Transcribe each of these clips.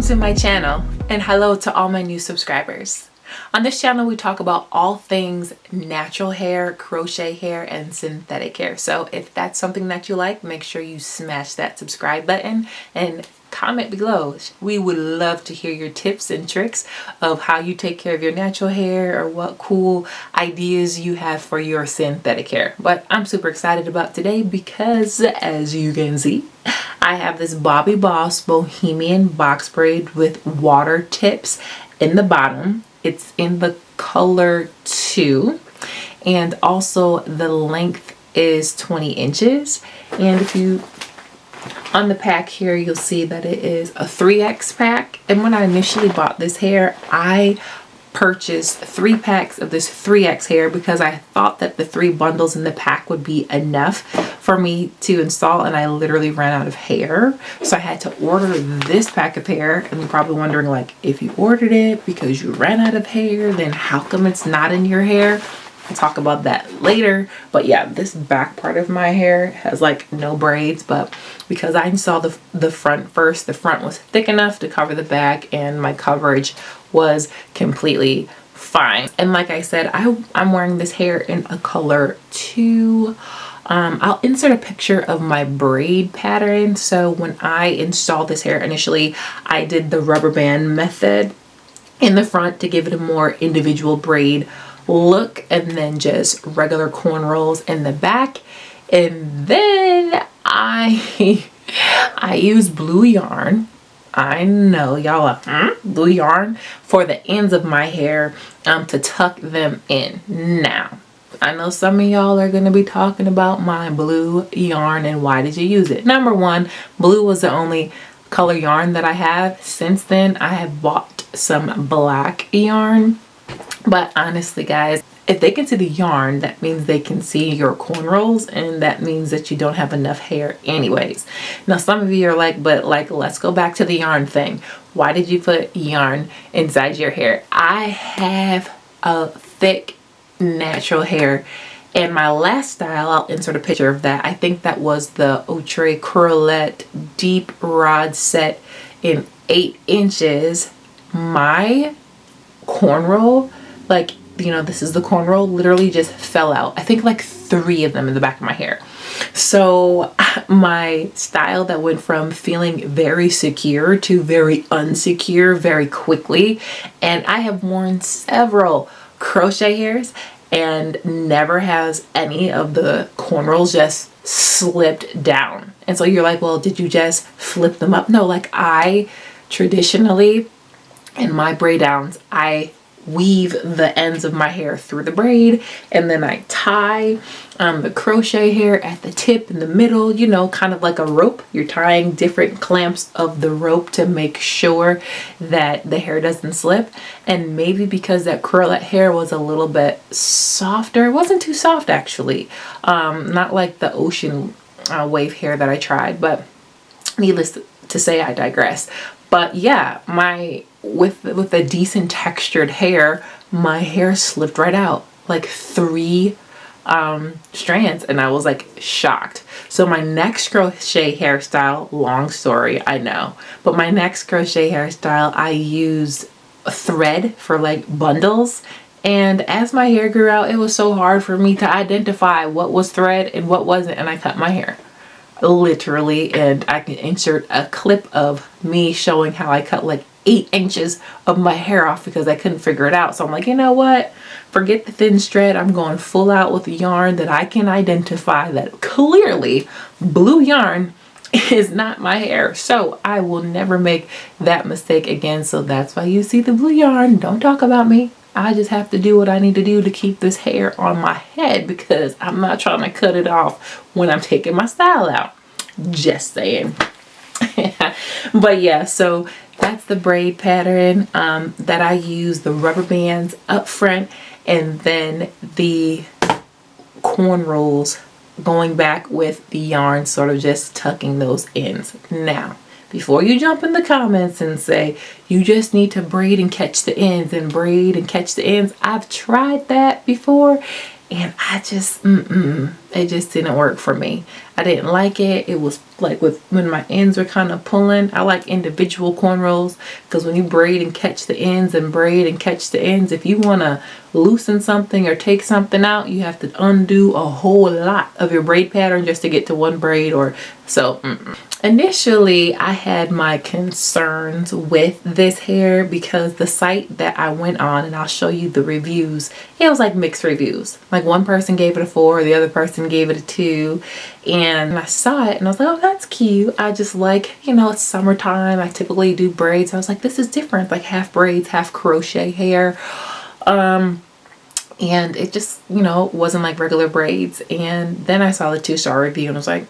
to my channel, and hello to all my new subscribers. On this channel we talk about all things natural hair, crochet hair, and synthetic hair. So if that's something that you like, make sure you smash that subscribe button and comment below. We would love to hear your tips and tricks of how you take care of your natural hair or what cool ideas you have for your synthetic hair. But I'm super excited about today because, as you can see, I have this Bobbi Boss Bohemian box braid with water tips in the bottom. It's in the color 2, and also the length is 20 inches. And if you on the pack here, you'll see that it is a 3X pack. And when I initially bought this hair, I purchased 3 packs of this 3X hair because I thought that the 3 bundles in the pack would be enough for me to install, and I literally ran out of hair. So I had to order this pack of hair. And you're probably wondering, like, if you ordered it because you ran out of hair, then how come it's not in your hair? I'll talk about that later. But yeah, this back part of my hair has like no braids, but because I installed the front first, the front was thick enough to cover the back and my coverage was completely fine. And like I said, I'm wearing this hair in a color 2. I'll insert a picture of my braid pattern. So when I installed this hair initially, I did the rubber band method in the front to give it a more individual braid look, and then just regular cornrows in the back. And then I use blue yarn. I know y'all are blue yarn for the ends of my hair to tuck them in. Now I know some of y'all are going to be talking about my blue yarn and why did you use it. Number one, blue was the only color yarn that I have. Since then I have bought some black yarn. But honestly, guys, if they can see the yarn, that means they can see your cornrows, and that means that you don't have enough hair anyways. Now, some of you are like, but like, let's go back to the yarn thing. Why did you put yarn inside your hair? I have a thick natural hair, and my last style, I'll insert a picture of that. I think that was the Outre Curlette Deep Rod Set in 8 inches. My cornrow, like, you know, this is the cornrow, literally just fell out. I think like 3 of them in the back of my hair. So my style that went from feeling very secure to very unsecure very quickly. And I have worn several crochet hairs and never has any of the cornrows just slipped down. And so you're like, well, did you just flip them up? No, like, I traditionally in my braid downs, I weave the ends of my hair through the braid, and then I tie the crochet hair at the tip in the middle, you know, kind of like a rope. You're tying different clamps of the rope to make sure that the hair doesn't slip. And maybe because that curlette hair was a little bit softer, it wasn't too soft actually, not like the ocean wave hair that I tried, but needless to say, I digress. But yeah, with a decent textured hair, my hair slipped right out, like 3 strands, and I was like shocked. So my next crochet hairstyle, long story, I know, but my next crochet hairstyle, I used thread for like bundles. And as my hair grew out, it was so hard for me to identify what was thread and what wasn't, and I cut my hair. Literally, and I can insert a clip of me showing how I cut like 8 inches of my hair off because I couldn't figure it out. So I'm like, you know what? Forget the thin thread. I'm going full out with yarn that I can identify that clearly blue yarn is not my hair. So I will never make that mistake again. So that's why you see the blue yarn. Don't talk about me. I just have to do what I need to do to keep this hair on my head because I'm not trying to cut it off when I'm taking my style out. Just saying. But yeah, so that's the braid pattern that I use, the rubber bands up front, and then the cornrows going back with the yarn, sort of just tucking those ends. Now, before you jump in the comments and say, You just need to braid and catch the ends and braid and catch the ends. I've tried that before and I just, it just didn't work for me. I didn't like it. It was like when my ends were kind of pulling. I like individual cornrows because when you braid and catch the ends and braid and catch the ends, if you want to loosen something or take something out, you have to undo a whole lot of your braid pattern just to get to one braid. Or so initially I had my concerns with this hair because the site that I went on, and I'll show you the reviews, it was like mixed reviews. Like one person gave it a 4, the other person gave it a 2, and I saw it and I was like, oh, that's cute. I just like, you know, it's summertime. I typically do braids. I was like, this is different, like half braids, half crochet hair. And it just, you know, wasn't like regular braids. And then I saw the 2-star review and I was like,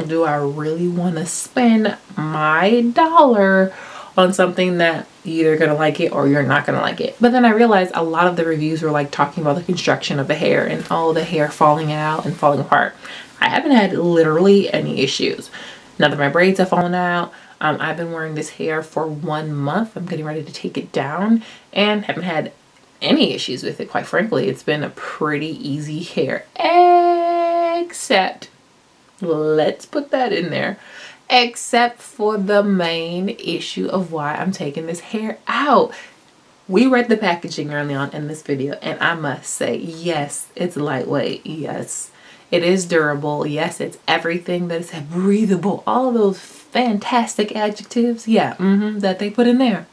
do I really want to spend my dollar on something that you're either gonna like it or you're not gonna like it? But then I realized a lot of the reviews were like talking about the construction of the hair and all the hair falling out and falling apart. I haven't had literally any issues. None of my braids have fallen out. I've been wearing this hair for 1 month. I'm getting ready to take it down and haven't had any issues with it. Quite frankly, it's been a pretty easy hair, except, let's put that in there, except for the main issue of why I'm taking this hair out. We read the packaging early on in this video and I must say, yes, it's lightweight. Yes, it is durable. Yes, it's everything that is breathable. All those fantastic adjectives, yeah, that they put in there.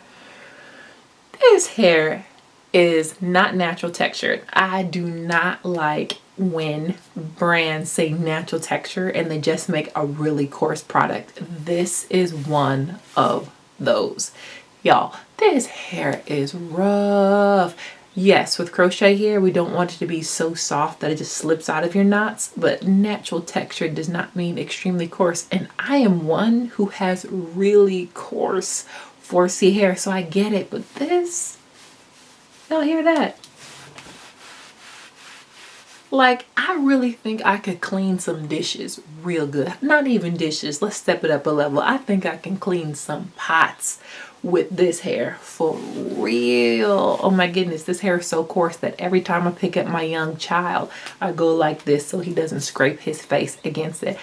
This hair is not natural textured. I do not like when brands say natural texture and they just make a really coarse product. This is one of those. Y'all, this hair is rough. Yes, with crochet hair, we don't want it to be so soft that it just slips out of your knots, but natural texture does not mean extremely coarse. And I am one who has really coarse 4C hair, so I get it, but this, y'all hear that? Like, I really think I could clean some dishes real good. Not even dishes, let's step it up a level. I think I can clean some pots with this hair for real. Oh my goodness, this hair is so coarse that every time I pick up my young child, I go like this so he doesn't scrape his face against it.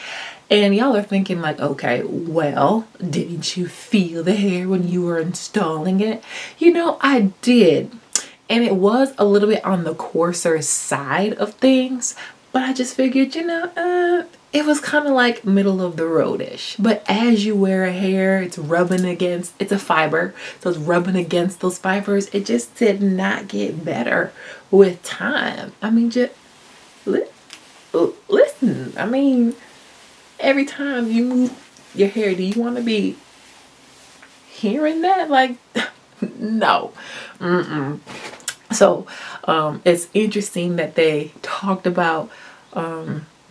And y'all are thinking like, okay, well, didn't you feel the hair when you were installing it? You know, I did. And it was a little bit on the coarser side of things, but I just figured, you know, it was kind of like middle of the road-ish. But as you wear a hair, it's rubbing against, it's a fiber, so it's rubbing against those fibers. It just did not get better with time. I mean, just listen, I mean, every time you move your hair, do you want to be hearing that? Like, no. So it's interesting that they talked about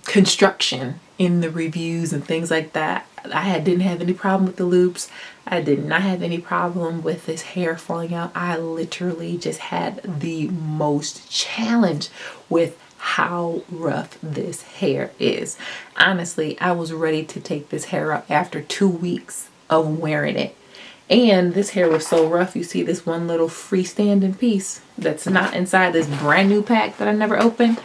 construction in the reviews and things like that. I didn't have any problem with the loops. I did not have any problem with this hair falling out. I literally just had the most challenge with how rough this hair is. Honestly, I was ready to take this hair out after 2 weeks of wearing it. And this hair was so rough, you see this one little freestanding piece that's not inside this brand new pack that I never opened.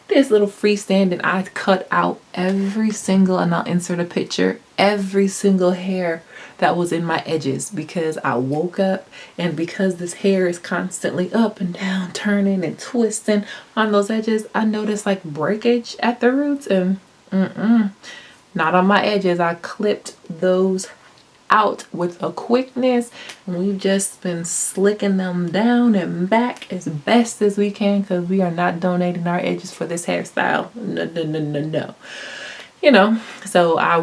This little freestanding, I cut out every single, and I'll insert a picture, every single hair that was in my edges because I woke up, and because this hair is constantly up and down, turning and twisting on those edges, I noticed like breakage at the roots, and not on my edges. I clipped those out with a quickness, and we've just been slicking them down and back as best as we can because we are not donating our edges for this hairstyle. No. You know, so I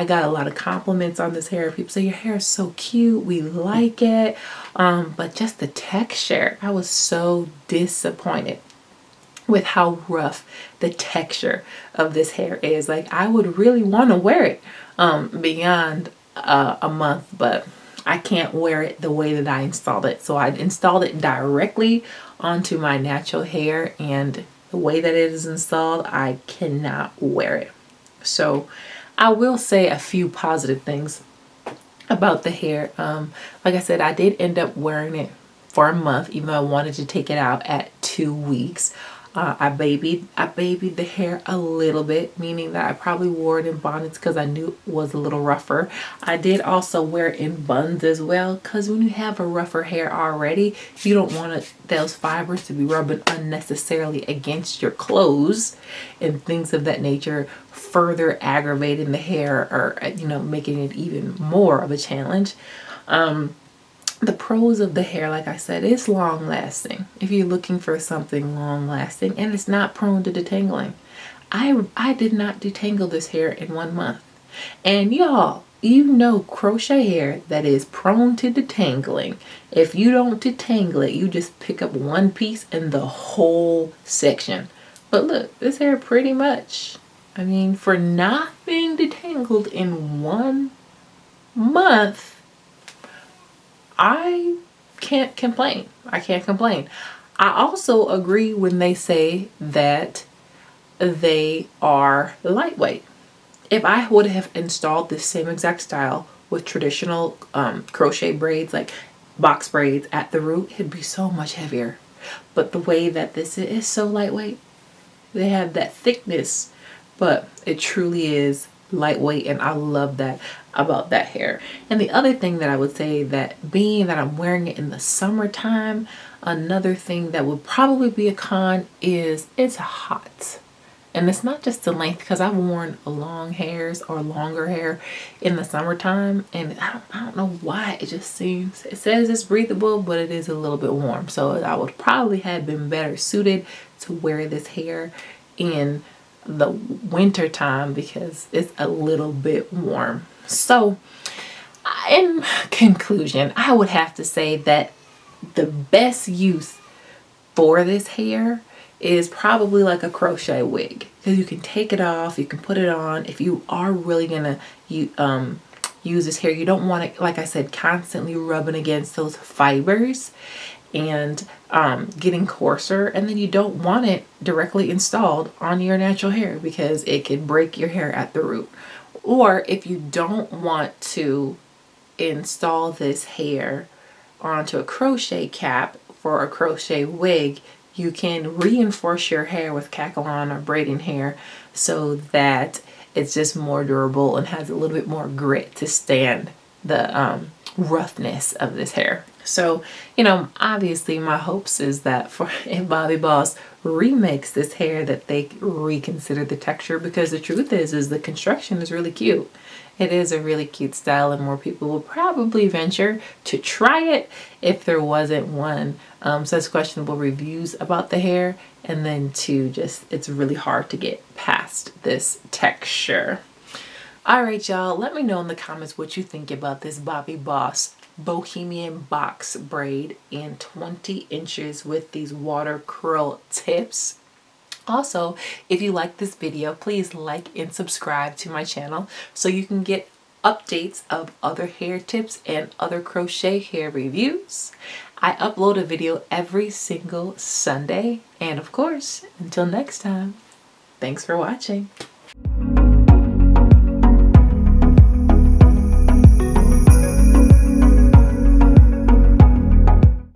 got a lot of compliments on this hair. People say your hair is so cute, we like it, but just the texture, I was so disappointed with how rough the texture of this hair is. Like, I would really want to wear it beyond a month, but I can't wear it the way that I installed it. So I installed it directly onto my natural hair, and the way that it is installed, I cannot wear it. So I will say a few positive things about the hair. Like I said, I did end up wearing it for a month, even though I wanted to take it out at 2 weeks. I babied the hair a little bit, meaning that I probably wore it in bonnets because I knew it was a little rougher. I did also wear it in buns as well, because when you have a rougher hair already, you don't want those fibers to be rubbing unnecessarily against your clothes and things of that nature, further aggravating the hair or, you know, making it even more of a challenge. The pros of the hair, like I said, is long lasting. If you're looking for something long lasting, and it's not prone to detangling. I did not detangle this hair in 1 month. And y'all, you know, crochet hair that is prone to detangling, if you don't detangle it, you just pick up one piece and the whole section. But look, this hair pretty much, I mean, for not being detangled in 1 month, I can't complain. I can't complain. I also agree when they say that they are lightweight. If I would have installed this same exact style with traditional crochet braids, like box braids at the root, it'd be so much heavier. But the way that this is so lightweight, they have that thickness, but it truly is lightweight, and I love that about that hair. And the other thing that I would say, that being that I'm wearing it in the summertime, another thing that would probably be a con is it's hot. And it's not just the length, because I've worn long hairs or longer hair in the summertime, and I don't know why, it just seems, it says it's breathable, but it is a little bit warm. So I would probably have been better suited to wear this hair in the winter time because it's a little bit warm. So in conclusion, I would have to say that the best use for this hair is probably like a crochet wig, because you can take it off, you can put it on. If you are really gonna use this hair, you don't want it, like I said, constantly rubbing against those fibers and getting coarser, and then you don't want it directly installed on your natural hair because it could break your hair at the root. Or if you don't want to install this hair onto a crochet cap for a crochet wig, you can reinforce your hair with cack-a-lawn or braiding hair so that it's just more durable and has a little bit more grit to stand the roughness of this hair. So, you know, obviously my hopes is that for if Bobbi Boss remakes this hair, that they reconsider the texture, because the truth is the construction is really cute. It is a really cute style, and more people will probably venture to try it if there wasn't such questionable reviews about the hair, and then two, just it's really hard to get past this texture. All right, y'all, let me know in the comments what you think about this Bobbi Boss Bohemian box braid in 20 inches with these water curl tips. Also, if you like this video, please like and subscribe to my channel so you can get updates of other hair tips and other crochet hair reviews. I upload a video every single Sunday. And of course, until next time, thanks for watching.